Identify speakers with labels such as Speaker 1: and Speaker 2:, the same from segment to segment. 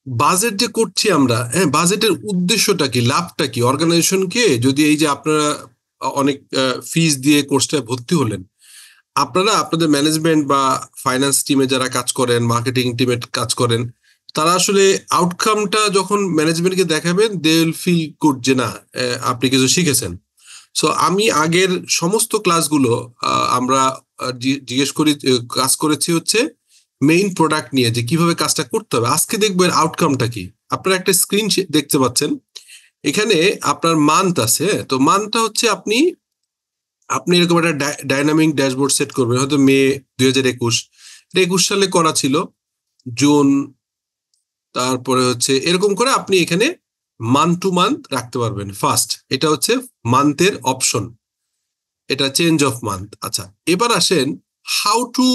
Speaker 1: Budget যে করছি আমরা, হ্যাঁ, বাজেটের উদ্দেশ্যটা কি, লাভটা কি অর্গানাইজেশনকে? যদি এই যে আপনারা অনেক ফিস দিয়ে কোর্সটায় ভর্তি হলেন, আপনারা আপনাদের ম্যানেজমেন্ট বা ফাইন্যান্স টিমে যারা কাজ করেন, মার্কেটিং টিমে কাজ করেন, তারা আসলে আউটকামটা যখন ম্যানেজমেন্টকে দেখাবেন, দে উইল ফিল গুড যে না, আপনি কিছু শিখেছেন। সো আমি আগের সমস্ত ক্লাসগুলো আমরা জিজ্ঞেস করি, কাজ করেছি হচ্ছে মেইন প্রোডাক্ট নিয়ে, যে কিভাবে কাজটা করতে হবে। আজকে দেখবো এর আউটকামটা কি। আপনারা একটা স্ক্রিন দেখতে পাচ্ছেন, এখানে আপনার মান্থ আছে, হ্যাঁ? তো মান্থটা হচ্ছে আপনি আপনি এরকম একটা ডাইনামিক ড্যাশবোর্ড সেট করবেন, হয়তো মে 2021 সালে করা ছিল, জুন, তারপরে হচ্ছে এরকম করে আপনি এখানে মান্থ টু মান্থ রাখতে পারবেন। ফার্স্ট এটা হচ্ছে মান্থের অপশন, এটা চেঞ্জ অফ মান্থ। আচ্ছা, এবার আসেন হাউ টু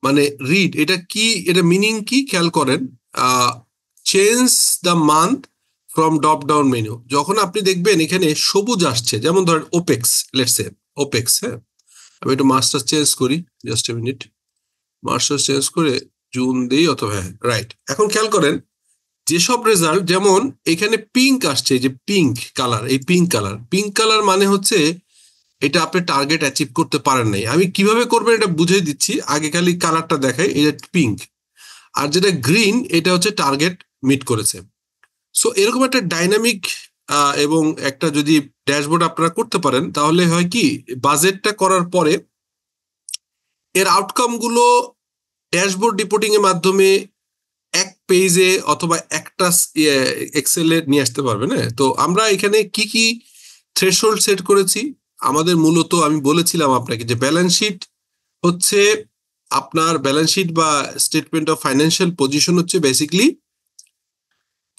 Speaker 1: মানে রিড, এটা কি, এটা মিনিং কি খেয়াল করেন। Change the month from drop down menu. যখন আপনি দেখবেন এখানে সবুজ আসছে, যেমন ধরেন ওপেক্স, লেটস সে ওপেক্স, হ্যাঁ, আমি একটু মাস্টার চেঞ্জ করি, just a minute, master change করে জুন দিই, অথবা হ্যাঁ রাইট। এখন খেয়াল করেন যেসব রেজাল্ট, যেমন এখানে পিঙ্ক আসছে, যে পিঙ্ক কালার, এই পিঙ্ক কালার মানে হচ্ছে এটা আপনি টার্গেট অ্যাচিভ করতে পারেন নাই। আমি কিভাবে করবেন এটা বুঝিয়ে দিচ্ছি, আগে খালি কালারটা দেখাই, এটা পিঙ্ক। আর যেটা গ্রিন, এটা হচ্ছে টার্গেট মিট করেছে। সো এরকম একটা ডাইনামিক এবং একটা যদি ড্যাশবোর্ড আপনারা করতে পারেন, তাহলে হয় কি, বাজেটটা করার পরে এর আউটকাম গুলো ড্যাশবোর্ড রিপোর্টিং এর মাধ্যমে এক পেজে অথবা একটা এক্সেলে নিয়ে আসতে পারবেন। হ্যাঁ, তো আমরা এখানে কি কি থ্রেশহোল্ড সেট করেছি। আমাদের মূলত আমি বলেছিলাম আপনাকে যে ব্যালেন্স শিট হচ্ছে আপনার, ব্যালেন্স শিট বা স্টেটমেন্ট অফ ফাইন্যান্সিয়াল পজিশন হচ্ছে বেসিক্যালি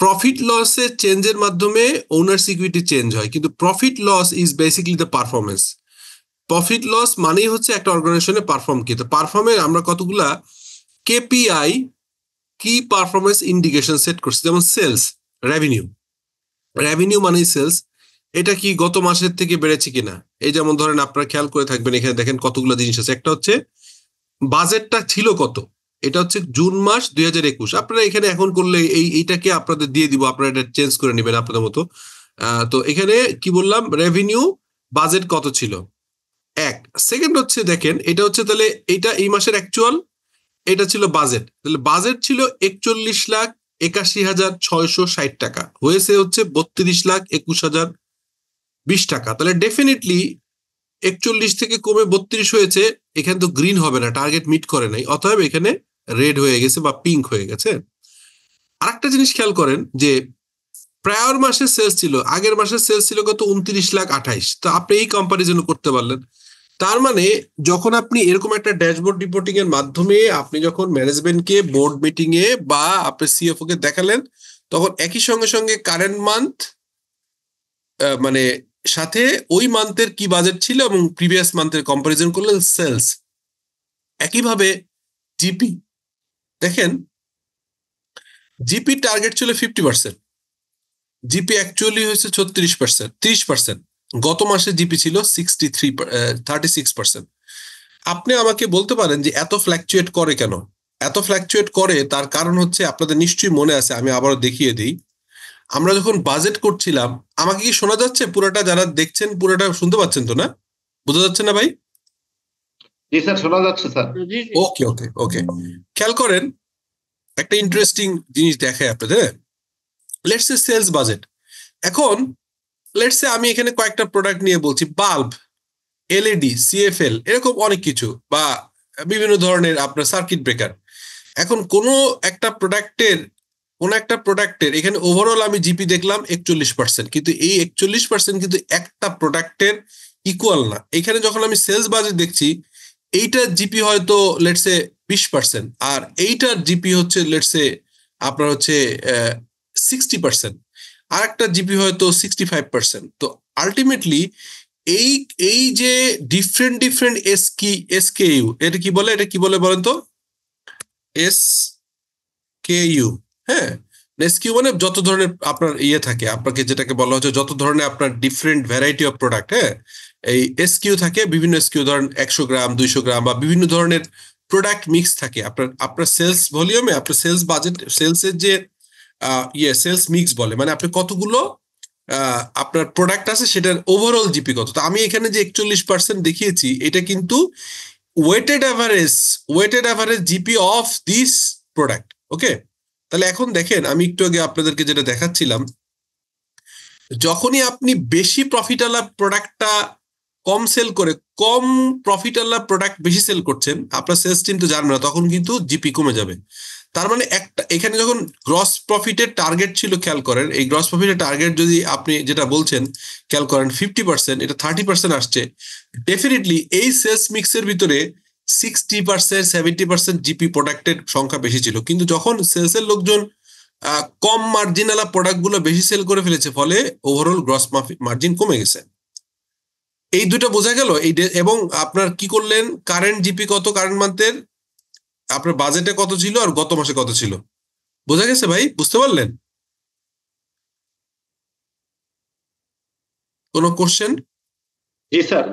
Speaker 1: প্রফিট লসের চেঞ্জের মাধ্যমে ওনার্স ইকুইটি চেঞ্জ হয়, কিন্তু profit loss is basically the performance. Profit loss মানেই হচ্ছে একটা অর্গানাইজেশনে পারফর্ম কি, তো পারফর্মে আমরা কতগুলা কেপিআই, কি পারফরমেন্স ইন্ডিকেশন সেট করছি, যেমন সেলস, রেভিনিউ, রেভিনিউ মানেই সেলস, এটা কি গত মাসের থেকে বেড়েছে কিনা। এই যেমন ধরেন আপনারা খেয়াল করে থাকবেন, এখানে দেখেন কতগুলো জিনিস আছে। একটা হচ্ছে বাজেটটা ছিল কত, এটা হচ্ছে জুন মাস 2021, আপনারা এখানে এখন করলে এইটাকে আপনাদের দিয়ে দিব, আপনারা এটা চেঞ্জ করে নেবেন আপনাদের মতো। তো এখানে কি বললাম, রেভিনিউ বাজেট কত ছিল, এক। সেকেন্ড হচ্ছে দেখেন, এটা হচ্ছে তাহলে এটা এই মাসের অ্যাকচুয়াল, এটা ছিল বাজেট, তাহলে বাজেট ছিল 41,81,660 টাকা, হয়েছে হচ্ছে 32,21,020 টাকা। তাহলে ডেফিনেটলি 41 থেকে কমে 32 হয়েছে, এখানে তো গ্রিন হবে না, টার্গেট মিট করে নাই, অতএব এখানে রেড হয়ে গেছে বা পিঙ্ক হয়ে গেছে। আরেকটা জিনিস খেয়াল করেন যে প্রায়র মাসের সেলস ছিল, আগের মাসের সেলস ছিল কত, 29,28,000, তো আপনি এই কম্পারিজন করতে পারলেন। তার মানে যখন আপনি এরকম একটা ড্যাশবোর্ড রিপোর্টিং এর মাধ্যমে আপনি যখন ম্যানেজমেন্টকে বোর্ড মিটিং এ বা আপনি সিএফও কে দেখালেন, তখন একই সঙ্গে সঙ্গে কারেন্ট মান্থ মানে সাথে ওই মান্থের কি বাজেট ছিল এবং প্রিভিয়াস মান্থের কম্পারিজন করলেন সেলস। একইভাবে জিপি দেখেন, জিপি টার্গেট ছিল 50%, জিপি অ্যাকচুয়ালি হয়েছে 36%, 30%। গত মাসে জিপি ছিল 36%। আপনি আমাকে বলতে পারেন যে এত ফ্ল্যাকচুয়েট করে কেন? এত ফ্ল্যাকচুয়েট করে তার কারণ হচ্ছে, আপনাদের নিশ্চয়ই মনে আছে, আমি আবারও দেখিয়ে দিই। আমরা যখন বাজেট করছিলাম, আমাকে কি শোনা যাচ্ছে পুরোটা? যারা দেখছেন পুরোটা শুনতে পাচ্ছেন তো না? বোঝা যাচ্ছে না ভাই?
Speaker 2: জি স্যার, শোনা যাচ্ছে স্যার।
Speaker 1: ওকে ওকে ওকে, খেয়াল করেন একটা ইন্টারেস্টিং জিনিস দেখায় আপনাদের। Let's say sales budget. এখন লেটস সে আমি এখানে কয়েকটা প্রোডাক্ট নিয়ে বলছি, বাল্ব, এলইডি, সিএফএল, এরকম অনেক কিছু, বা বিভিন্ন ধরনের আপনার সার্কিট ব্রেকার। এখন কোনো একটা প্রোডাক্টের এখানে ওভারঅল আমি জিপি দেখলাম 41%, কিন্তু এই 41% কিন্তু একটা প্রোডাক্টের ইকুয়াল না। এখানে যখন আমি সেলস বাজেট দেখছি, এইটার জিপি হয়তো লেটসে 20%, আর এইটার জিপি হচ্ছে লেটসে আপনার হচ্ছে 60%, আর একটা জিপি হয়তো 65%। তো আলটিমেটলি এই এই যে ডিফারেন্ট এসকেইউ, এটা কি বলে বলেন তো? এসকেইউ, হ্যাঁ, এসকিউ মানে যত ধরনের আপনার ইয়ে থাকে, আপনাকে যেটাকে বলা হচ্ছে যত ধরনের আপনার ডিফারেন্ট ভ্যারাইটি অফ প্রোডাক্ট, হ্যাঁ, এই এসকিউ থাকে, বিভিন্ন এসকিউ, ধরেন 100 গ্রাম, 200 গ্রাম, বা বিভিন্ন ধরনের প্রোডাক্ট মিক্স থাকে, আপনার আপনার সেলস ভলিউমে, আপনার সেলস বাজেট, সেলসের যে সেলস মিক্স বলে, মানে আপনি কতগুলো আপনার প্রোডাক্ট আছে সেটার ওভারঅল জিপি কত। তো আমি এখানে যে 41% দেখিয়েছি এটা কিন্তু weighted average GP of this product. Okay, তাহলে এখন দেখেন আমি একটু আগে আপনাদেরকে যেটা দেখাচ্ছিলাম, যখনই আপনি বেশি প্রফিটালা প্রোডাক্টটা কম সেল করে, কম প্রফিটালা প্রোডাক্ট বেশি সেল করছেন, আপনার সেলস টিম তো জানবে না, তখন কিন্তু জিপি কমে যাবে। তার মানে একটা এখানে যখন গ্রস প্রফিটের টার্গেট ছিল, খেয়াল করেন এই গ্রস প্রফিটের টার্গেট যদি আপনি যেটা বলছেন খেয়াল করেন 50%, এটা 30% আসছে, ডেফিনেটলি এই সেলস মিক্সের ভিতরে 60%, 70% জিপি প্রোডাক্টের সংখ্যা বেশি ছিল। কিন্তু যখন সেলসের লোকজন কম মার্জিনালা প্রোডাক্ট গুলো বেশি সেল করে ফেলেছে, ফলে ওভারঅল গ্রস মার্জিন কমে গেছে। এই দুটো বোঝা গেল। এবং আপনার কি করলেন, কারেন্ট জিপি কত কারেন্ট মান্থের, আপনার বাজেটে কত ছিল আর গত মাসে কত ছিল, বোঝা গেছে ভাই? বুঝতে পারলেন? কোনো কোশ্চেন?
Speaker 2: জি স্যার।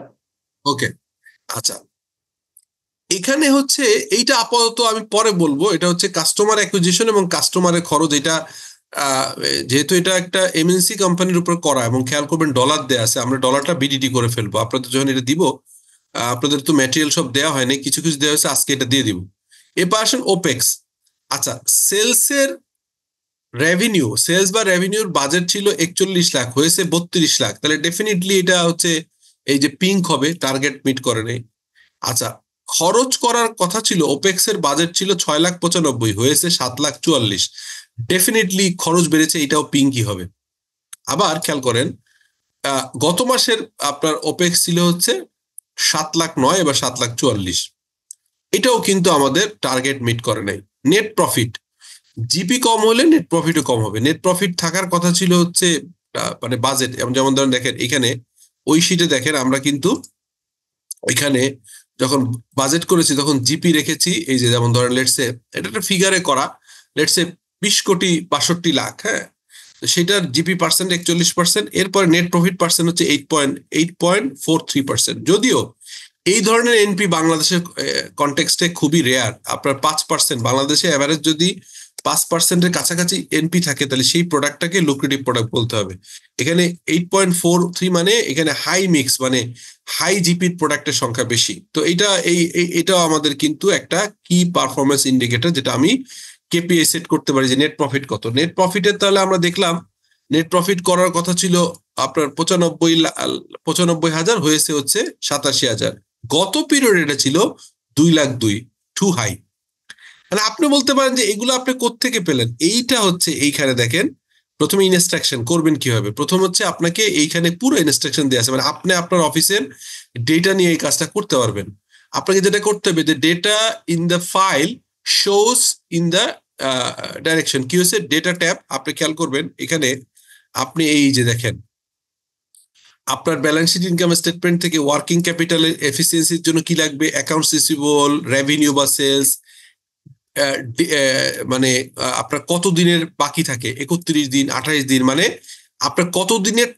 Speaker 1: ওকে, আচ্ছা, এখানে হচ্ছে এইটা আপাতত আমি পরে বলবো, এটা হচ্ছে কাস্টমার অ্যাকুইজিশন এবং কাস্টমারের খরচ। এটা যেহেতু এটা একটা এমএনসি কোম্পানির উপর করা, এবং খেয়াল করবেন ডলার দেয়া আছে, আমরা ডলারটা বিডিটি করে ফেলবো। আপনাদের যখন এটা দিব, আপনাদের তো ম্যাটেরিয়াল সব দেওয়া হয়নি, কিছু কিছু দেওয়া হয়েছে, আজকে এটা দিয়ে দিব। এবার আসেন ওপেক্স। আচ্ছা, সেলসের রেভিনিউ, সেলস বা রেভিনিউর বাজেট ছিল 41 লাখ, হয়েছে 32 লাখ, তাহলে ডেফিনেটলি এটা হচ্ছে এই যে পিঙ্ক হবে, টার্গেট মিট করে নেই। আচ্ছা, খরচ করার কথা ছিল, ওপেক্স এর বাজেট ছিল 6,95,000, হয়েছে 7,44,000, ডেফিনেটলি খরচ বেড়েছে, এটাও পিঙ্কই হবে। আবার খেয়াল করেন গত মাসের আপনার ওপেক্স ছিল হচ্ছে 7,09,000, এবার 7,44,000, এটাও কিন্তু আমাদের টার্গেট মিট করে নাই। নেট প্রফিট, জিপি কম হলে নেট প্রফিটও কম হবে। নেট প্রফিট থাকার কথা ছিল হচ্ছে মানে বাজেট, যেমন ধরেন দেখেন এখানে ওই শিটে দেখেন আমরা কিন্তু এখানে যখন বাজেট করেছি তখন জিপি রেখেছি এই যে, যেমন ধরেন লেটসে এটা একটা ফিগারে করা, লেটসে 20,62,00,000, হ্যাঁ, সেটার জিপি পার্সেন্ট 41%, এরপরে নেট প্রফিট পার্সেন্ট হচ্ছে 8.43%। যদিও এই ধরনের এনপি বাংলাদেশের কনটেক্সটে খুবই রেয়ার, আপনার 5%, বাংলাদেশে এভারেজ যদি 5%-এর কাছাকাছি এনপি থাকে, তাহলে সেই প্রোডাক্টটাকে লুক্রেটিভ প্রোডাক্ট বলতে হবে। এখানে 8.43 মানে এখানে হাই মিক্স, মানে হাই জিপির প্রোডাক্টের সংখ্যা বেশি। তো এটাও আমাদের কিন্তু একটা কি পারফরমেন্স ইন্ডিকেটর, যেটা আমি কেপিআই সেট করতে পারি যে নেট প্রফিট কত। নেট প্রফিটের তাহলে আমরা দেখলাম নেট প্রফিট করার কথা ছিল আপনার 95,000, হয়েছে হচ্ছে 87,000। গত পিরিয়ড এটা ছিল 2,02,000, টু হাই। মানে আপনি বলতে পারেন যে এগুলো আপনি কোত্থেকে পেলেন। এইটা হচ্ছে এইখানে দেখেন, প্রথমে ইনস্ট্রাকশন করবেন কিভাবে। প্রথম হচ্ছে আপনাকে এইখানে পুরো ইনস্ট্রাকশন দেওয়া আছে, মানে আপনি আপনার অফিসের ডেটা নিয়ে এই কাজটা করতে পারবেন। আপনাকে যেটা করতে হবে, যে data in the file shows in the direction, কি হচ্ছে ডেটা ট্যাব, আপনি খেয়াল করবেন এখানে আপনি এই যে দেখেন আপনার ব্যালেন্স শিট ইনকাম স্টেটমেন্ট থেকে ওয়ার্কিং ক্যাপিটালের এফিসিয়েন্সির জন্য কি লাগবে, অ্যাকাউন্টস রিসিভেবল, রেভিনিউ বা সেলস, মানে আপনার কত দিনের বাকি থাকে, 31 দিন, 28 দিন, মানে আপনার কত দিনের,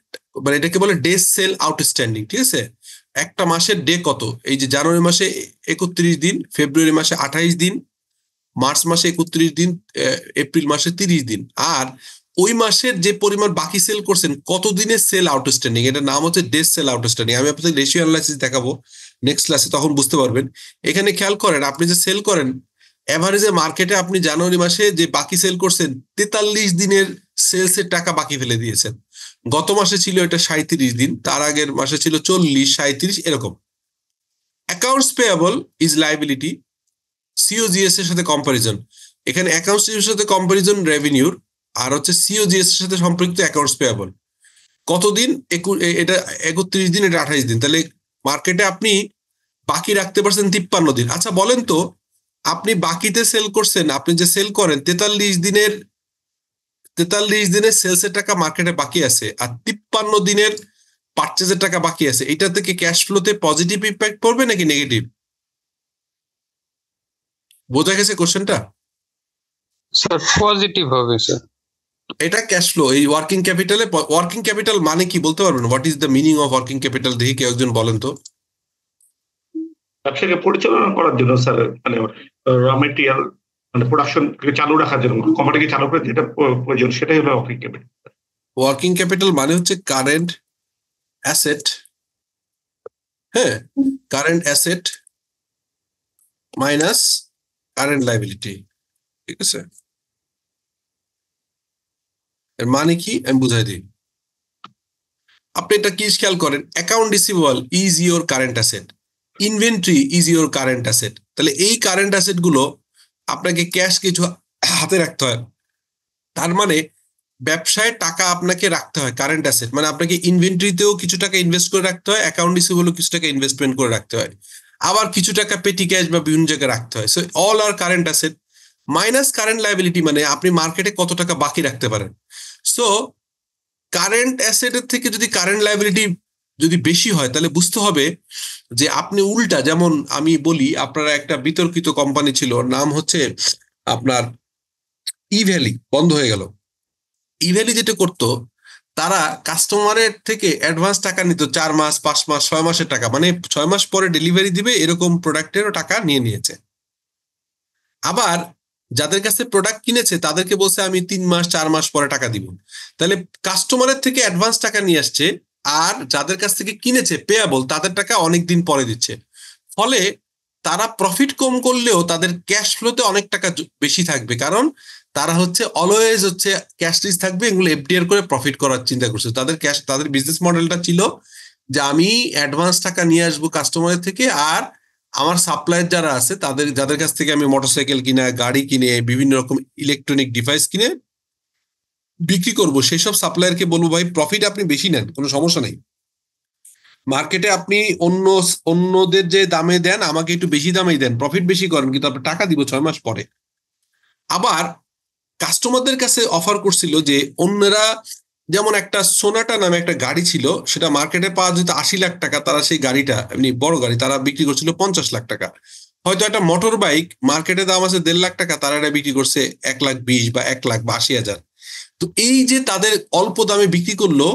Speaker 1: মানে এটাকে বলে ডে সেল আউটস্ট্যান্ডিং, ঠিক আছে? একটা মাসের ডে কত, এই যে জানুয়ারি মাসে 31 দিন, ফেব্রুয়ারি মাসে 28 দিন, মার্চ মাসে 31 দিন, এপ্রিল মাসে 30 দিন, আর ওই মাসের যে পরিমাণ বাকি সেল করছেন কত দিনের সেল আউটস্ট্যান্ডিং, এটার নাম হচ্ছে ডে সেল আউটস্ট্যান্ডিং। আমি আপনাদের রেশিও অ্যানালাইসিস দেখাবো নেক্সট ক্লাসে, তখন বুঝতে পারবেন। এখানে খেয়াল করেন আপনি যে সেল করেন এভারেজে মার্কেটে, আপনি জানুয়ারি মাসে যে বাকি সেল করছেন 43 দিনের সেলস এর টাকা বাকি ফেলে দিয়েছেন। গত মাসে ছিল এটা 37 দিন, তার আগের মাসে ছিল 40, 37 এরকম। Accounts payable is liability, COGS এর সাথে কম্পারিজন, এখানে অ্যাকাউন্টস এর সাথে কম্পারিজন রেভিনিউর, আর হচ্ছে সিওজিএস এর সাথে সম্পৃক্ত অ্যাকাউন্টস পেয়েবল। কতদিন? এটা 31 দিন, এটা 28 দিন, তাহলে মার্কেটে আপনি বাকি রাখতে পারছেন 53 দিন। আচ্ছা বলেন তো, আপনি বাকিতে সেল করছেন, আপনি যে সেল করেন 43 দিনের সেলস এর টাকা মার্কেটে বাকি আছে, আর 53 দিনের পারচেজের টাকা বাকি আছে, এটা থেকে ক্যাশ ফ্লোতে পজিটিভ ইম্প্যাক্ট পড়বে নাকি নেগেটিভ? বোঝা গেছে কোশ্চেনটা?
Speaker 3: স্যার পজিটিভ হবে স্যার।
Speaker 1: এটা ক্যাশ ফ্লো, এই ওয়ার্কিং ক্যাপিটালে, ওয়ার্কিং ক্যাপিটাল মানে কি বলতে পারবেন? What is the meaning of working capital, দেখি কেউ একজন বলেন তো।
Speaker 2: ব্যবসাকে পরিচালনা করার জন্য স্যার মানে র মেটেরিয়াল মানে প্রোডাকশন চালু রাখার জন্য কোম্পানিকে চালু করে যেটা প্রয়োজন সেটাই হলো ওয়ার্কিং ক্যাপিটাল।
Speaker 1: ওয়ার্কিং ক্যাপিটাল মানে হচ্ছে কারেন্ট অ্যাসেট, হ্যাঁ, current asset minus current liability, ঠিক আছে? এর মানে কি আমি বুঝাই দিই। আপনি এটা কি খেয়াল করেন, account receivable is your current asset, inventory is your current asset. তাহলে এই কারেন্ট অ্যাসেট গুলো আপনাকে ক্যাশ কিছু হাতে রাখতে হয়। তার মানে ব্যবসায় টাকা আপনাকে রাখতে হয়, কারেন্ট অ্যাসেট মানে আপনাকে ইনভেন্টরিতেও কিছু টাকা ইনভেস্ট করে রাখতে হয়, অ্যাকাউন্ট রিসিভেবলও কিছু টাকা ইনভেস্টমেন্ট করে রাখতে হয়, আবার কিছু টাকা পেটি ক্যাশ বা বিভিন্ন জায়গায় রাখতে হয়। সো অল আর current asset minus current liability মানে আপনি মার্কেটে কত টাকা বাকি রাখতে পারেন। সো কারেন্ট অ্যাসেটের থেকে যদি কারেন্ট লাইবিলিটি যদি বেশি হয় তাহলে বুঝতে হবে যে আপনি উল্টা, যেমন আমি বলি আপনারা একটা বিতর্কিত কোম্পানি ছিল, নাম হচ্ছে আপনার ইভ্যালি, বন্ধ হয়ে গেল। ইভ্যালি যেটা করতো, তারা কাস্টমারের থেকে অ্যাডভান্স টাকা নিত 4 মাস 5 মাস 6 মাসের টাকা, মানে 6 মাস পরে ডেলিভারি দিবে এরকম প্রোডাক্টেরও টাকা নিয়ে নিয়েছে। আবার যাদের কাছে প্রোডাক্ট কিনেছে তাদেরকে বলছে আমি 3 মাস 4 মাস পরে টাকা দিব। তাহলে কাস্টমারের থেকে অ্যাডভান্স টাকা নিয়ে আসছে, আর যাদের কাছ থেকে কিনেছে পেয়াবল তাদের টাকা অনেকদিন পরে দিচ্ছে। ফলে তারা প্রফিট কম করলেও তাদের ক্যাশ ফ্লোতে অনেক টাকা বেশি থাকবে, কারণ তারা হচ্ছে অলওয়েজ হচ্ছে ক্যাশ রিচ থাকবে, এগুলো এফডিআর করে প্রফিট করার চিন্তা করছে। তাদের বিজনেস মডেলটা ছিল যে আমি অ্যাডভান্স টাকা নিয়ে আসবো কাস্টমারের থেকে, আর আমার সাপ্লায়ার যারা আছে যাদের কাছ থেকে আমি মোটরসাইকেল কিনে, গাড়ি কিনে, বিভিন্ন রকম ইলেকট্রনিক ডিভাইস কিনে বিক্রি করবো, সেই সব সাপ্লায়ারকে বলবো ভাই প্রফিট আপনি বেশি নেন, কোনো সমস্যা নেই, মার্কেটে আপনি অন্যদের যে দামে দেন আমাকে একটু বেশি দামেই দেন, প্রফিট বেশি করেন, কিন্তু আপনি টাকা দিব 6 মাস পরে। আবার কাস্টমারদের কাছে অফার করছিল যে অন্যরা, যেমন একটা সোনাটা নামে একটা গাড়ি ছিল, সেটা মার্কেটে পাওয়া যেত 80 লাখ টাকা, তারা সেই গাড়িটা এমনি বড় গাড়ি তারা বিক্রি করছিল 50 লাখ টাকা। হয়তো একটা মোটর বাইক মার্কেটে দাম আছে 1.5 লাখ টাকা, তারা এটা বিক্রি করছে 1,20,000 বা 1,80,000। তো এই যে তাদের অল্প দামে বিক্রি করলো,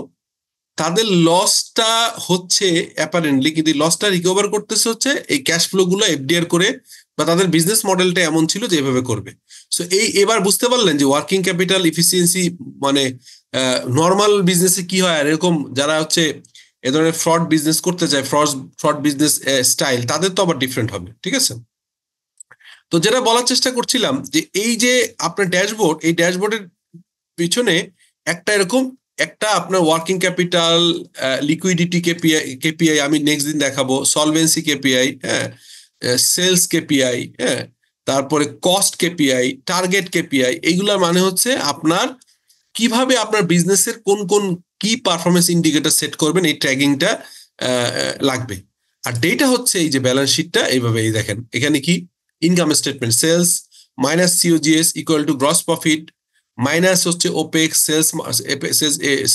Speaker 1: তাদের লসটা হচ্ছে অ্যাপারেন্টলি, কিন্তু লসটা রিকভার করতেছে হচ্ছে এই ক্যাশ ফ্লো গুলো এফডিআর করে, বা তাদের বিজনেস মডেলটা এমন ছিল যে এভাবে করবে। সো এবার বুঝতে পারলেন যে ওয়ার্কিং ক্যাপিটাল ইফিসিয়েন্সি মানে নর্মাল বিজনেসে কি হয়, আর এরকম যারা হচ্ছে এ ধরনের ফ্রড বিজনেস করতে চায়, ফ্রড বিজনেস স্টাইল, তাদের তো আবার ডিফারেন্ট হবে, ঠিক আছে? তো যেটা বলার চেষ্টা করছিলাম যে এই যে আপনার ড্যাশবোর্ড, এই ড্যাশবোর্ডের পিছনে একটা এরকম একটা আপনার ওয়ার্কিং ক্যাপিটাল, লিকুইডিটি কেপিআই আমি নেক্সট দিন দেখাবো, সলভেন্সি কেপিআই, হ্যাঁ, সেলস কেপিআই, হ্যাঁ, তারপরে কস্ট কেপিআই, টার্গেট কেপিআই, এইগুলোর মানে হচ্ছে আপনার কিভাবে আপনার বিজনেসের কোন কোন কি পারফরমেন্স ইন্ডিকেটর সেট করবেন, এই ট্র্যাকিংটা লাগবে। আর ডেটা হচ্ছে এই যে ব্যালেন্স শিটটা, এইভাবে এই দেখেন এখানে কি income statement, sales minus COGS equal to gross profit minus হচ্ছে ওপেক্স,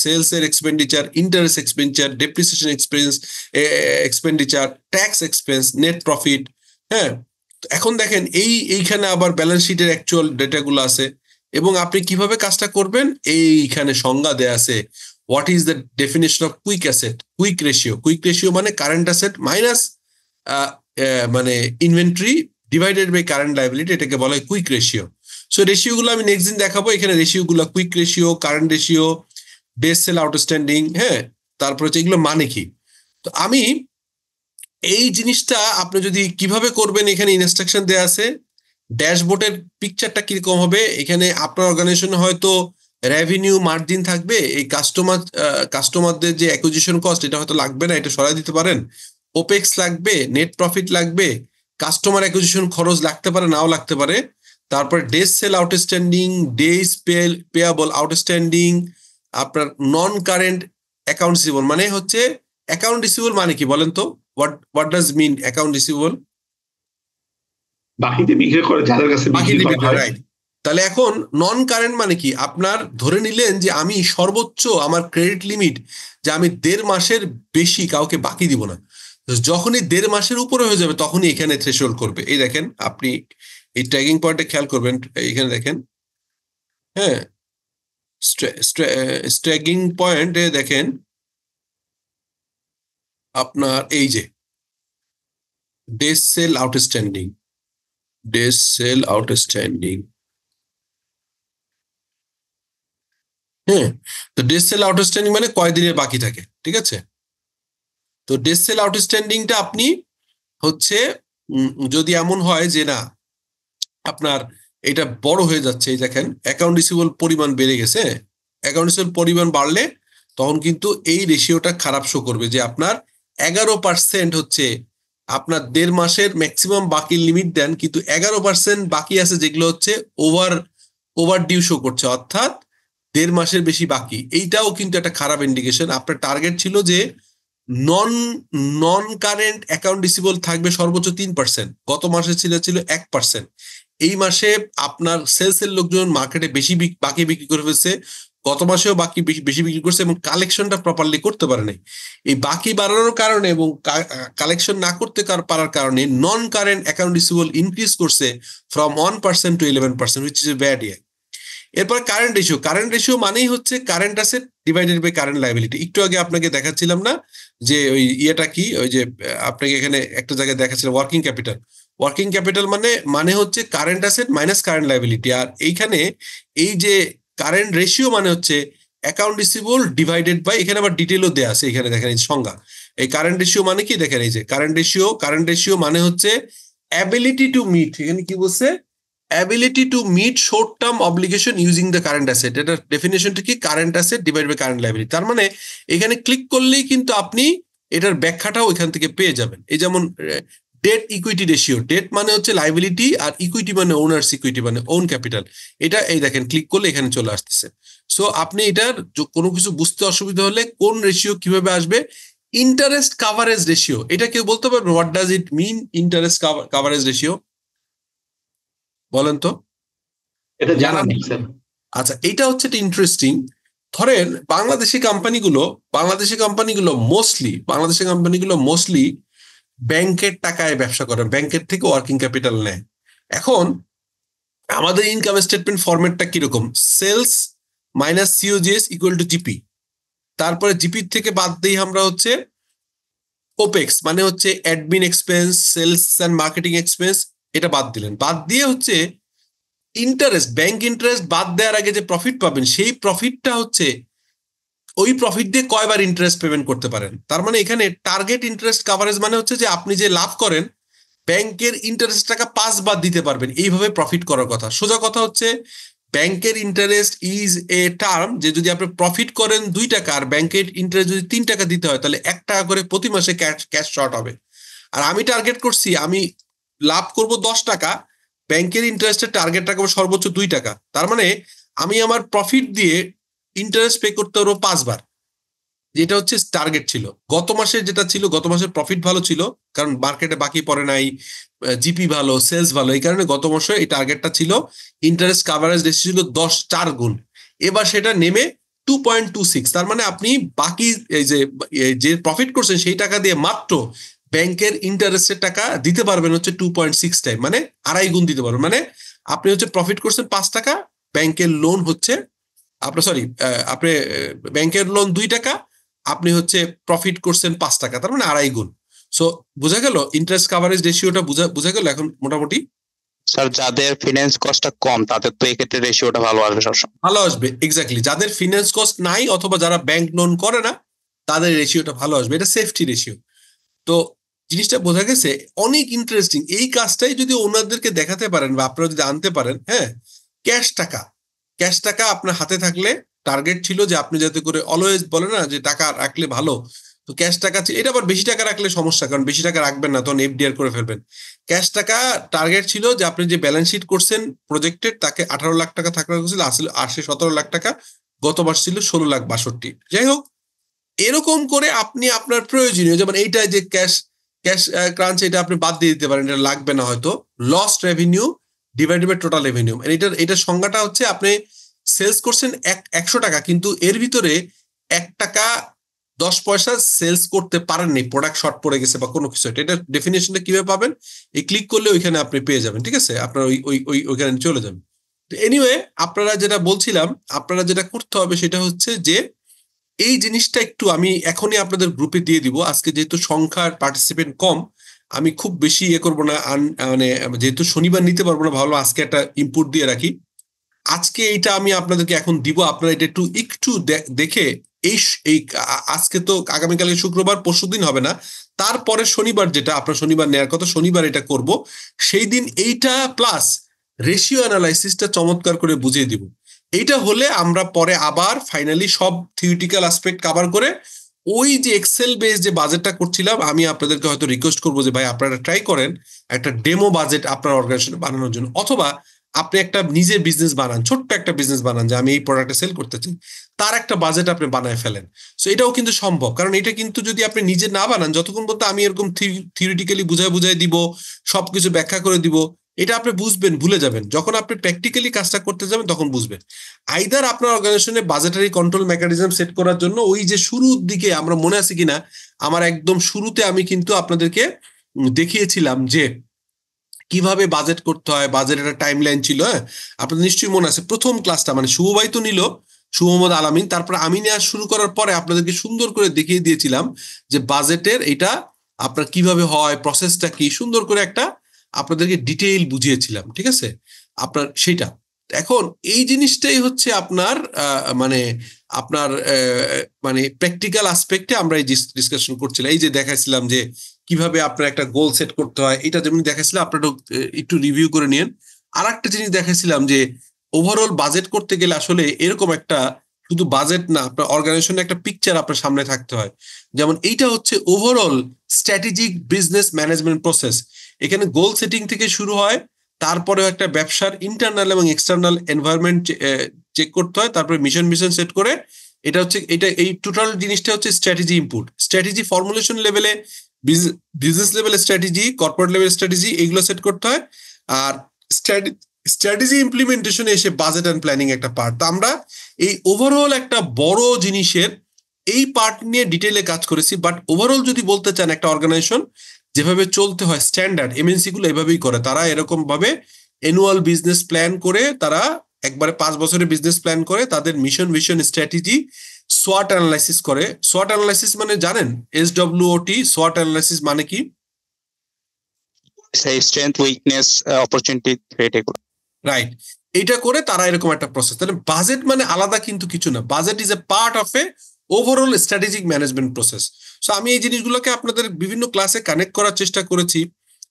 Speaker 1: সেলস এর expenditure, interest expenditure, depreciation expenditure, tax expense, net profit. হ্যাঁ, এখন দেখেন এইখানে আবার ব্যালেন্স শিটের অ্যাকচুয়াল ডেটাগুলো আছে, এবং আপনি কিভাবে কাজটা করবেন এইখানে সংজ্ঞা দেয়া আছে। What is the definition of quick asset, quick ratio মানে কারেন্ট অ্যাসেট মাইনাস মানে inventory divided by current liability, এটাকে বলা হয় কুইক রেশিও। সো রেশিও গুলো আমি নেক্সট দিন দেখাবো। এখানে রেশিও গুলো quick ratio, current ratio, days sale outstanding, হ্যাঁ, তারপর হচ্ছে এগুলো মানে কি। তো আমি এই জিনিসটা আপনি যদি কিভাবে করবেন, এখানে ইনস্ট্রাকশন দেওয়া আছে। ড্যাশবোর্ডের পিকচারটা কিরকম হবে, এখানে আপনার অর্গানাইজেশনে হয়তো রেভিনিউ মার্জিন থাকবে, এই কাস্টমারদের যে অ্যাকুইজিশন কস্ট এটা হয়তো লাগবে না, এটা সরাই দিতে পারেন। ওপেক্স লাগবে, নেট প্রফিট লাগবে, কাস্টমার অ্যাকুইজিশন খরচ লাগতে পারে, নাও লাগতে পারে। তারপরে days sale outstanding, days payable outstanding, আপনার নন কারেন্ট অ্যাকাউন্ট রিসিভেবল, মানে হচ্ছে অ্যাকাউন্ট রিসিভেবল মানে কি বলেন তো, what does mean account receivable?
Speaker 2: বাকিতে বিক্রি করে যাদের কাছে বিক্রি করা হয়।
Speaker 1: রাইট। তাহলে এখন নন কারেন্ট মানে কি, আপনার ধরে নিলেন যে আমি সর্বোচ্চ আমার ক্রেডিট লিমিট যে আমি 1.5 মাসের বেশি কাউকে বাকি দিব না, যখনই 1.5 মাসের উপরে হয়ে যাবে তখনই এখানে থ্রেশহোল্ড করবে। এই দেখেন আপনি এই ট্র্যাকিং পয়েন্টে খেয়াল করবেন, এখানে দেখেন, হ্যাঁ, ট্র্যাকিং পয়েন্টে দেখেন আপনার এই যে days sale outstanding, days sale outstanding. হ্যাঁ, তো ডেজ সেল আউটস্ট্যান্ডিং মানে কয়দিনের বাকি থাকে, ঠিক আছে। তো ডেজ সেল আউটস্ট্যান্ডিংটা আপনি হচ্ছে যদি এমন হয় যে না আপনার এটা বড় হয়ে যাচ্ছে, এই দেখেন অ্যাকাউন্ট রিসিভেবল পরিমাণ বেড়ে গেছে, অ্যাকাউন্ট রিসিভেবল পরিমাণ বাড়লে তখন কিন্তু এই রেশিওটা খারাপ শো করবে যে আপনার 11% হচ্ছে আপনার 1.5 মাসের ম্যাক্সিমাম বাকি লিমিট দেন, কিন্তু 11% বাকি আছে যেগুলো হচ্ছে ওভার ডিউ শো করছে, অর্থাৎ 1.5 মাসের বেশি বাকি। এইটাও কিন্তু একটা খারাপ ইন্ডিকেশন। আপনার টার্গেট ছিল যে নন নন কারেন্ট অ্যাকাউন্ট রিসিভেবল থাকবে সর্বোচ্চ 3%, গত মাসে ছিল 1%। এই মাসে আপনার সেলসের লোকজন মার্কেটে বেশি বাকি বিক্রি করে ফেলছে, গত মাসেও বাকি বেশি বিক্রি করছে এবং কালেকশনটা প্রপারলি করতে পারে নাই। এই বাকি বাড়ানোর কারণে এবং কালেকশন না করতে পারার কারণে non current account receivable increase করছে from 1% to 11%, which is a bad year. এরপর কারেন্ট রেশিও মানেই হচ্ছে current asset divided by current liability. একটু আগে আপনাকে দেখাচ্ছিলাম না যে ওই ইয়েটা কি, ওই যে আপনাকে এখানে একটা জায়গায় দেখাচ্ছিলাম ওয়ার্কিং ক্যাপিটাল। ওয়ার্কিং ক্যাপিটাল মানে হচ্ছে current asset minus current liability. আর এইখানে এই যে কারেন্ট রেশিও মানে হচ্ছে অ্যাকাউন্ট রিসিভেবল ডিভাইডেড বাই, এখানে আবার ডিটেলও দেওয়া আছে, এখানে দেখেন এই সংজ্ঞা। এই কারেন্ট রেশিও মানে কি দেখেন, এই যে কারেন্ট রেশিও মানে হচ্ছে অ্যাবিলিটি টু মিট, এখানে কি বলছে, ability to meet short term obligation using the current asset। এটার ডেফিনেশনটা কি, current asset divide by current liability. তার মানে এখানে ক্লিক করলেই কিন্তু আপনি এটার ব্যাখ্যাটাও এখান থেকে পেয়ে যাবেন। এই যেমন ডেট ইকুইটি রেশিও, ডেট মানে হচ্ছে লায়াবিলিটি আর ইকুইটি মানে ওনার্স ইকুইটি মানে ওন ক্যাপিটাল। এটা এই দেখেন ক্লিক করলে এখানে চলে আসতেছে। সো আপনি এটার কোনো কিছু বুঝতে অসুবিধা হলে কোন রেশিও কিভাবে আসবে, ইন্টারেস্ট কাভারেজ রেশিও, এটা কেউ বলতে পারবে what does it mean interest coverage ratio, বলেন তো?
Speaker 2: এটা জানা নেই স্যার।
Speaker 1: আচ্ছা, এইটা হচ্ছে ইন্টারেস্টিং। ধরেন বাংলাদেশি কোম্পানিগুলো মোস্টলি ব্যাংকের টাকায় ব্যবসা করে, ব্যাংকের থেকে ওয়ার্কিং ক্যাপিটাল নেয়। এখন আমাদের ইনকাম স্টেটমেন্ট ফরম্যাটটা কিরকম, sales minus COGS equal to GP, তারপরে জিপি থেকে বাদ দিই আমরা হচ্ছে ওপেক্স মানে হচ্ছে admin expense, sales and marketing expense, এটা বাদ দিলেন। বাদ দিয়ে হচ্ছে ইন্টারেস্ট, ব্যাংক ইন্টারেস্ট বাদ দেওয়ার আগে যে প্রফিট পাবেন সেই প্রফিটটা হচ্ছে ওই প্রফিট দিয়ে কয়বার ইন্টারেস্ট পেমেন্ট করতে পারেন। তার মানে এখানে টার্গেট ইন্টারেস্ট কাভারেজ মানে হচ্ছে যে আপনি যে লাভ করেন ব্যাংকের ইন্টারেস্ট টাকা 5 বার দিতে পারবেন, এইভাবে প্রফিট করার কথা। সোজা কথা হচ্ছে ব্যাংকের ইন্টারেস্ট ইজ এ টার্ম, যে যদি আপনি প্রফিট করেন 2 টাকা আর ব্যাংকের ইন্টারেস্ট যদি 3 টাকা দিতে হয় তাহলে 1 টাকা করে প্রতি মাসে ক্যাশ শর্ট হবে। আর আমি টার্গেট করছি আমি লাভ করব 10 টাকা, ব্যাংকের ইন্টারেস্টের টার্গেট রাখবো সর্বোচ্চ 2 টাকা। তার মানে আমি আমার প্রফিট দিয়ে ইন্টারেস্ট পে করতে পারবো 5 বার, যেটা হচ্ছে টার্গেট ছিল। গত মাসের যেটা ছিল, গত মাসের প্রফিট ভালো ছিল কারণ মার্কেটে বাকি পড়ে নাই, জিপি ভালো, সেলস ভালো, এই কারণে গত মাসে এই টার্গেটটা ছিল ইন্টারেস্ট কাভারেজ রেশিও ছিল 4 গুণ। এবার সেটা নেমে 2.26। তার মানে আপনি বাকি এই যে প্রফিট করছেন সেই টাকা দিয়ে মাত্র ব্যাংকের ইন্টারেস্টের টাকা দিতে পারবেন হচ্ছে 2.6 টাইম, মানে 2.5 গুণ দিতে পারবেন। মানে আপনি হচ্ছে প্রফিট করছেন 5 টাকা, ব্যাংকের লোন হচ্ছে আপনার আপনি ব্যাংকের লোন 2 টাকা, আপনি হচ্ছে প্রফিট করছেন 5 টাকা, তার মানে 2.5 গুণ। সো বোঝা গেল ইন্টারেস্ট কাভারেজ রেশিওটা বোঝা গেল এখন মোটামুটি।
Speaker 4: স্যার যাদের ফিনান্স কস্টটা কম তাদের তো এক্ষেত্রে রেশিওটা ভালো আসবে, সবসময়
Speaker 1: ভালো আসবে। এক্স্যাক্টলি, যাদের ফিনান্স কস্ট নাই অথবা যারা ব্যাংক লোন করে না তাদের রেশিওটা ভালো আসবে, এটা সেফটি রেশিও। তো জিনিসটা বোঝা গেছে, অনেক ইন্টারেস্টিং। এই কাজটাই যদি ওনাদেরকে দেখাতে পারেন বা আপনারা যদি আনতে পারেন, হ্যাঁ, ক্যাশ টাকা আপনার হাতে থাকলে, টার্গেট ছিল যে আপনি যাতে করে অলওয়েজ বলে না যে টাকা রাখলে ভালো, তো ক্যাশ টাকা, এটা আবার বেশি টাকা রাখলে সমস্যা, কারণ বেশি টাকা রাখবেন না তখন এফডিআর করে ফেলবেন। ক্যাশ টাকা টার্গেট ছিল যে আপনি যে ব্যালেন্স শিট করছেন প্রজেক্টেড তাকে 18 লাখ টাকা থাকার কথা ছিল, আসলে 17 লাখ টাকা, গত মাস ছিল 16,62,000। যাই হোক, এরকম করে আপনি আপনার প্রয়োজনীয়, যেমন এইটা যে ক্যাশ ক্রাঞ্চ, এটা আপনি বাদ দিয়ে দিতে পারেন, এটা লাগবে না হয়তো। Lost revenue divided by total revenue, এটার সংজ্ঞাটা হচ্ছে আপনি সেলস করছেন 100 টাকা, কিন্তু এর ভিতরে 1 টাকা 10 পয়সা সেলস করতে পারেননি, প্রোডাক্ট শর্ট পড়ে গেছে বা কোনো কিছু। এটা ডেফিনেশনটা কিভাবে পাবেন, এই ক্লিক করলে ওইখানে আপনি পেয়ে যাবেন, ঠিক আছে, আপনার ওইখানে চলে যাবেন। তো এনিওয়ে, আপনারা যেটা বলছিলাম, আপনারা যেটা করতে হবে সেটা হচ্ছে যে এই জিনিসটা একটু আমি এখনই আপনাদের গ্রুপে দিয়ে দিব। আজকে যেহেতু সংখ্যার পার্টিসিপেন্ট কম, আমি খুব বেশি করবো না, মানে যেহেতু শনিবার নিতে পারবো না, ভাবলাম আজকে একটা ইনপুট দিয়ে রাখি। আজকে এইটা আমি আপনাদেরকে এখন দিব, আপনারা এটা একটু দেখে এই আজকে তো আগামীকালকে শুক্রবার, পরশুদিন হবে না, তারপরে শনিবার যেটা আপনার শনিবার নেওয়ার কথা, শনিবার এটা করব, সেই দিন এইটা প্লাস রেশিও অ্যানালাইসিসটা চমৎকার করে বুঝিয়ে দিব। এইটা হলে আমরা পরে আবার ফাইনালি সব থিওরিটিক্যাল অ্যাসপেক্ট কভার করে ওই যে এক্সেল বেস যে বাজেটটা করছিলাম, আমি আপনাদেরকে হয়তো রিকোয়েস্ট করবো যে ভাই আপনারা ট্রাই করেন একটা ডেমো বাজেট আপনার অর্গানাইজেশনে বানানোর জন্য, অথবা আপনি একটা নিজে বিজনেস বানান, ছোট্ট একটা বিজনেস বানান যে আমি এই প্রোডাক্টটা সেল করতে চাই, তার একটা বাজেট আপনি বানায় ফেলেন। সো এটাও কিন্তু সম্ভব, কারণ এটা কিন্তু যদি আপনি নিজে না বানান, যতক্ষণ বলতে আমি এরকম থিওরিটিক্যালি বুঝাই দিব, সবকিছু ব্যাখ্যা করে দিব, এটা আপনি বুঝবেন, ভুলে যাবেন। যখন আপনি প্র্যাকটিক্যালি কাজটা করতে যাবেন তখন বুঝবেন। আইদার আপনার অর্গানাইজেশনে বাজেটারি কন্ট্রোল মেকানিজম সেট করার জন্য ওই যে শুরুর দিকে, আমরা মনে আছে কিনা, আমার একদম শুরুতে আমি কিন্তু আপনাদেরকে দেখিয়েছিলাম যে কিভাবে বাজেট করতে হয়, বাজেটের একটা টাইম লাইন ছিল। হ্যাঁ, আপনাদের নিশ্চয়ই মনে আছে প্রথম ক্লাসটা, মানে শুভ ভাই তো নিল, শুভ মোহাম্মদ আলামিন, তারপর আমি নেওয়া শুরু করার পরে আপনাদেরকে সুন্দর করে দেখিয়ে দিয়েছিলাম যে বাজেটের এটা আপনার কিভাবে হয়, প্রসেসটা কি, সুন্দর করে একটা আপনাদেরকে ডিটেইল বুঝিয়েছিলাম, ঠিক আছে আপনার সেটা। এখন এই জিনিসটাই হচ্ছে আপনার মানে আপনার মানে প্র্যাকটিক্যাল আসপেক্টে আমরা এই ডিসকাশন করছিলাম। এই যে দেখাইছিলাম যে কিভাবে আপনার একটা গোল সেট করতে হয়, এটা যেমন দেখাইছিলাম, আপনারা একটু রিভিউ করে নিন। আর একটা জিনিস দেখাইছিলাম যে ওভারঅল বাজেট করতে গেলে আসলে এরকম একটা শুধু বাজেট না, আপনার অর্গানাইজেশনের একটা পিকচার আপনার সামনে থাকতে হয়। যেমন এইটা হচ্ছে overall strategic business management process. এখানে গোল সেটিং থেকে শুরু হয়, তারপরে একটা ব্যবসার ইন্টারনাল এবং এক্সটার্নাল এনভায়রনমেন্ট চেক করতে হয়, তারপরে মিশন সেট করে এটা হচ্ছে এই টোটাল জিনিসটা হচ্ছে স্ট্র্যাটেজি ইনপুট। স্ট্র্যাটেজি ফর্মুলেশন লেভেলে, বিজনেস লেভেলে স্ট্র্যাটেজি, কর্পোরেট লেভেল স্ট্র্যাটেজি, এগুলো সেট করতে হয়। আর স্ট্র্যাটেজি ইমপ্লিমেন্টেশনে এসে বাজেট অ্যান্ড প্ল্যানিং একটা পার্ট। তো আমরা এই ওভারঅল একটা বড় জিনিসের এই পার্ট নিয়ে ডিটেইলে কাজ করেছি। বাট ওভারঅল যদি বলতে চান, একটা অর্গানাইজেশন যেভাবে চলতে হয়, স্ট্যান্ডার্ড এমএনসি গুলো এভাবেই করে। তারা এরকম ভাবে অ্যানুয়াল বিজনেস প্ল্যান করে, তারা একবারে 5 বছরের বিজনেস প্ল্যান করে, তাদের মিশন ভিশন স্ট্র্যাটেজি সোয়াট অ্যানালাইসিস করে। সোয়াট অ্যানালাইসিস মানে জানেন? SWOT, সোয়াট অ্যানালাইসিস মানে কি?
Speaker 4: স্ট্রেংথ, উইকনেস, অপরচুনিটি, থ্রেট, এগুলো।
Speaker 1: রাইট, এইটা করে তারা এরকম একটা প্রসেস। তাহলে বাজেট মানে আলাদা কিন্তু কিছু না, budget is a part of A overall strategic management process. So আমি এই জিনিসগুলোকে আপনাদের বিভিন্ন ক্লাসে কানেক্ট করার চেষ্টা করেছি।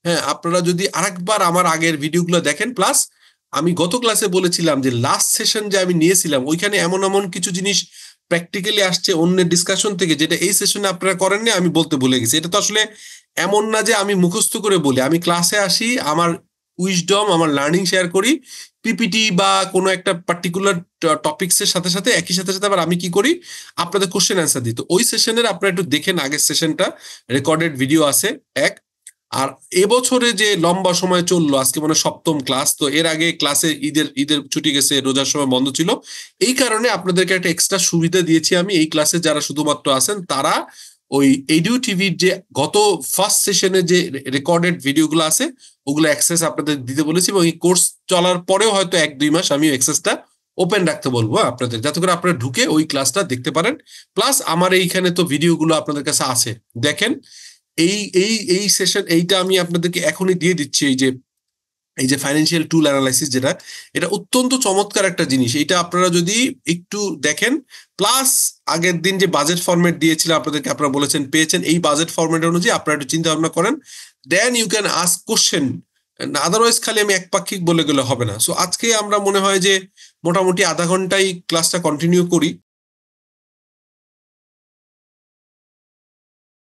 Speaker 1: হ্যাঁ, আপনারা যদি আরেকবার আমার আগের ভিডিওগুলো দেখেন, প্লাস আমি গত ক্লাসে বলেছিলাম যে লাস্ট সেশন যে আমি নিয়েছিলাম, ওইখানে এমন এমন কিছু জিনিস প্র্যাকটিক্যালি আসছে অন্যের ডিসকাশন থেকে, যেটা এই সেশনে আপনারা করেননি, আমি বলতে ভুলে গেছি। এটা তো আসলে এমন না যে আমি মুখস্থ করে বলি, আমি ক্লাসে আসি, আমার উইজডম, আমার লার্নিং শেয়ার করি, পিপিটি বা কোনো একটা পার্টিকুলার টপিক্সের সাথে সাথে একই সাথে সাথে আবার আমি কি করি, আপনাদের কোশ্চেন অ্যান্সার দিই। তো ওই সেশনের আপনারা একটু দেখেন, আগের সেশনটা রেকর্ডেড ভিডিও আছে এক। আর এবছরে যে লম্বা সময় চললো, আজকে মানে 7ম ক্লাস, তো এর আগে ক্লাসে ঈদের ছুটি গেছে, রোজার সময় বন্ধ ছিল, এই কারণে আপনাদেরকে একটা এক্সট্রা সুবিধা দিয়েছি আমি। এই ক্লাসে যারা শুধুমাত্র আছেন, তারা ওই এডিউ টিভির যে গত ফার্স্ট সেশনে যে রেকর্ডেড ভিডিওগুলো আছে, ওগুলো অ্যাক্সেস আপনাদের দিতে বলেছি, এবং এই কোর্স চলার পরেও হয়তো 1-2 মাস আমি অ্যাক্সেসটা ওপেন রাখতে বলবো আপনাদের, যাতে করে আপনারা ঢুকে ওই ক্লাসটা দেখতে পারেন। প্লাস আমার এইখানে তো ভিডিওগুলো আপনাদের কাছে আছে, দেখেন। এই এই এই সেশন এইটা আমি আপনাদেরকে এখনই দিয়ে দিচ্ছি। এই যে ফাইন্যান্সিয়াল টুল অ্যানালাইসিস, যেটা এটা অত্যন্ত চমৎকার একটা জিনিস। এটা আপনারা যদি একটু দেখেন, প্লাস আগের দিন যে বাজেট ফরম্যাট দিয়েছিলাম আপনাদেরকে, আপনারা বলেছেন পেয়েছেন, এই বাজেট ফরম্যাট অনুযায়ী আপনারা একটু চিন্তা ভাবনা করেন, then you can ask question. Otherwise খালি আমি একপাক্ষিক বলে গেলে হবে না। সো আজকে আমরা মনে হয় যে মোটামুটি আধা ঘন্টায় ক্লাসটা কন্টিনিউ করি।